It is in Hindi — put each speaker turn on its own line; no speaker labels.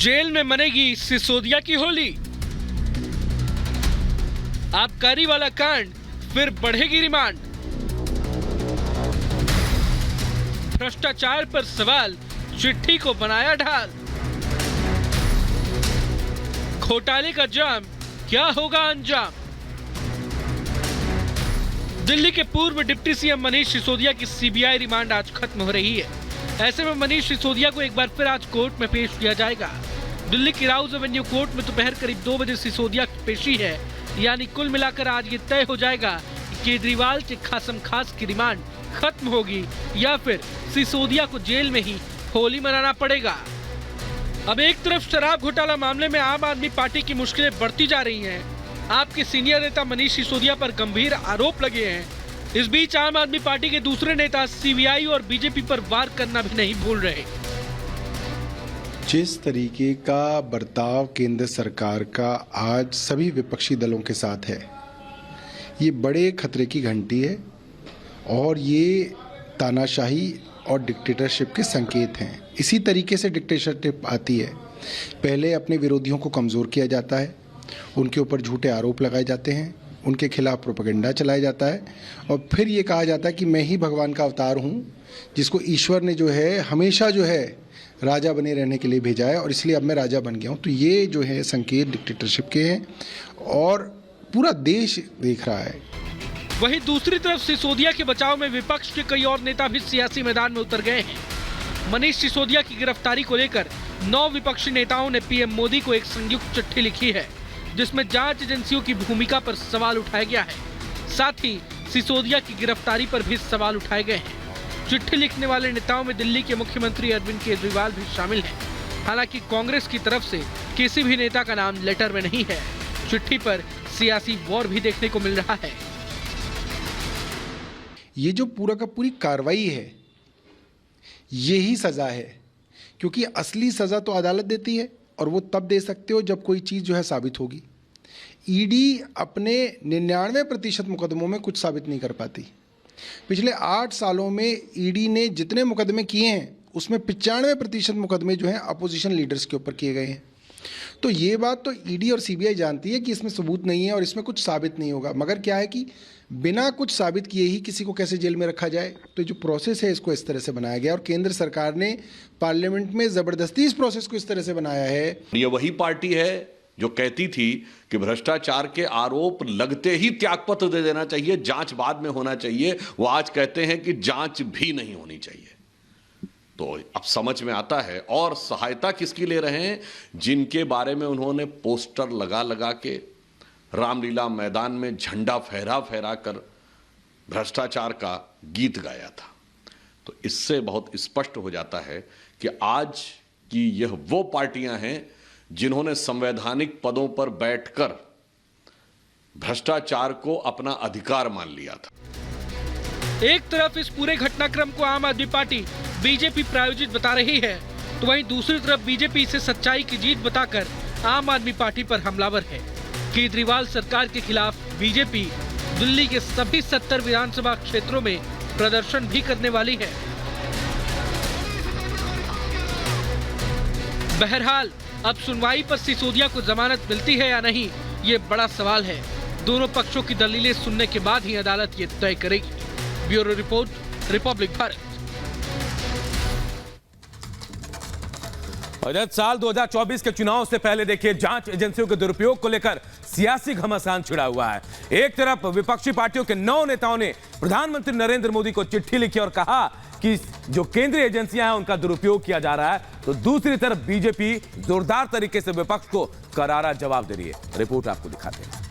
जेल में मनेगी सिसोदिया की होली। आबकारी वाला कांड, फिर बढ़ेगी रिमांड। भ्रष्टाचार पर सवाल, चिट्ठी को बनाया ढाल। घोटाले का जाम, क्या होगा अंजाम। दिल्ली के पूर्व डिप्टी सीएम मनीष सिसोदिया की सीबीआई रिमांड आज खत्म हो रही है। ऐसे में मनीष सिसोदिया को एक बार फिर आज कोर्ट में पेश किया जाएगा। दिल्ली की राउज एवेन्यू कोर्ट में दोपहर करीब 2 बजे सिसोदिया की पेशी है। यानी कुल मिलाकर आज ये तय हो जाएगा कि केजरीवाल के खासम खास की रिमांड खत्म होगी या फिर सिसोदिया को जेल में ही होली मनाना पड़ेगा। अब एक तरफ शराब घोटाला मामले में आम आदमी पार्टी की मुश्किलें बढ़ती जा रही हैं। आपके सीनियर नेता मनीष सिसोदिया पर गंभीर आरोप लगे हैं। इस बीच आम आदमी पार्टी के दूसरे नेता सीबीआई और बीजेपी पर वार करना भी नहीं भूल रहे।
जिस तरीके का बर्ताव केंद्र सरकार का आज सभी विपक्षी दलों के साथ है, ये बड़े खतरे की घंटी है और ये तानाशाही और डिक्टेटरशिप के संकेत हैं। इसी तरीके से डिक्टेटरशिप आती है। पहले अपने विरोधियों को कमज़ोर किया जाता है, उनके ऊपर झूठे आरोप लगाए जाते हैं, उनके खिलाफ प्रोपेगेंडा चलाया जाता है और फिर ये कहा जाता है कि मैं ही भगवान का अवतार हूँ, जिसको ईश्वर ने जो है हमेशा जो है राजा बने रहने के लिए भेजा है और इसलिए अब मैं राजा बन गया हूँ। तो ये जो है संकेत डिक्टेटरशिप के हैं और पूरा देश देख रहा है।
वहीं दूसरी तरफ सिसोदिया के बचाव में विपक्ष के कई और नेता भी सियासी मैदान में उतर गए हैं। मनीष सिसोदिया की गिरफ्तारी को लेकर 9 विपक्षी नेताओं ने पीएम मोदी को एक संयुक्त चिट्ठी लिखी है, जिसमें जांच एजेंसियों की भूमिका पर सवाल उठाया गया है। साथ ही सिसोदिया की गिरफ्तारी पर भी सवाल उठाए गए हैं। चिट्ठी लिखने वाले नेताओं में दिल्ली के मुख्यमंत्री अरविंद केजरीवाल भी शामिल हैं। हालांकि कांग्रेस की तरफ से किसी भी नेता का नाम लेटर में नहीं है। चिट्ठी पर सियासी वॉर भी देखने को मिल रहा है।
ये जो पूरा का पूरी कार्रवाई है, यही सज़ा है, क्योंकि असली सज़ा तो अदालत देती है और वो तब दे सकते हो जब कोई चीज़ जो है साबित होगी। ईडी अपने 99% मुकदमों में कुछ साबित नहीं कर पाती। पिछले 8 सालों में ईडी ने जितने मुकदमे किए हैं उसमें 95% मुकदमे जो हैं अपोजिशन लीडर्स के ऊपर किए गए हैं। तो ये बात तो ईडी और सीबीआई जानती है कि इसमें सबूत नहीं है और इसमें कुछ साबित नहीं होगा। मगर क्या है कि बिना कुछ साबित किए ही किसी को कैसे जेल में रखा जाए, तो जो प्रोसेस है इसको इस तरह से बनाया गया और केंद्र सरकार ने पार्लियामेंट में ज़बरदस्ती इस प्रोसेस को इस तरह से बनाया है।
ये वही पार्टी है जो कहती थी कि भ्रष्टाचार के आरोप लगते ही त्यागपत्र दे देना चाहिए, जांच बाद में होना चाहिए। वो आज कहते हैं कि जांच भी नहीं होनी चाहिए। तो अब समझ में आता है। और सहायता किसकी ले रहे हैं? जिनके बारे में उन्होंने पोस्टर लगा लगा के रामलीला मैदान में झंडा फहरा फहरा कर भ्रष्टाचार का गीत गाया था। तो इससे बहुत स्पष्ट हो जाता है कि आज की यह वो पार्टियां हैं जिन्होंने संवैधानिक पदों पर बैठकर भ्रष्टाचार को अपना अधिकार मान लिया था।
एक तरफ इस पूरे घटनाक्रम को आम आदमी पार्टी बीजेपी प्रायोजित बता रही है, तो वहीं दूसरी तरफ बीजेपी इसे सच्चाई की जीत बताकर आम आदमी पार्टी पर हमलावर है। केजरीवाल सरकार के खिलाफ बीजेपी दिल्ली के सभी 70 विधानसभा क्षेत्रों में प्रदर्शन भी करने वाली है। बहरहाल अब सुनवाई पर सिसोदिया को जमानत मिलती है या नहीं, ये बड़ा सवाल है। दोनों पक्षों की दलीलें सुनने के बाद ही अदालत ये तय करेगी। Bureau report, Republic Bharat.
और साल 2024 के चुनाव से पहले देखिए, जांच एजेंसियों के दुरुपयोग को लेकर सियासी घमासान छिड़ा हुआ है। एक तरफ विपक्षी पार्टियों के 9 नेताओं ने प्रधानमंत्री नरेंद्र मोदी को चिट्ठी लिखी और कहा कि जो केंद्रीय एजेंसियां हैं उनका दुरुपयोग किया जा रहा है, तो दूसरी तरफ बीजेपी जोरदार तरीके से विपक्ष को करारा जवाब दे रही है। रिपोर्ट आपको दिखाते हैं।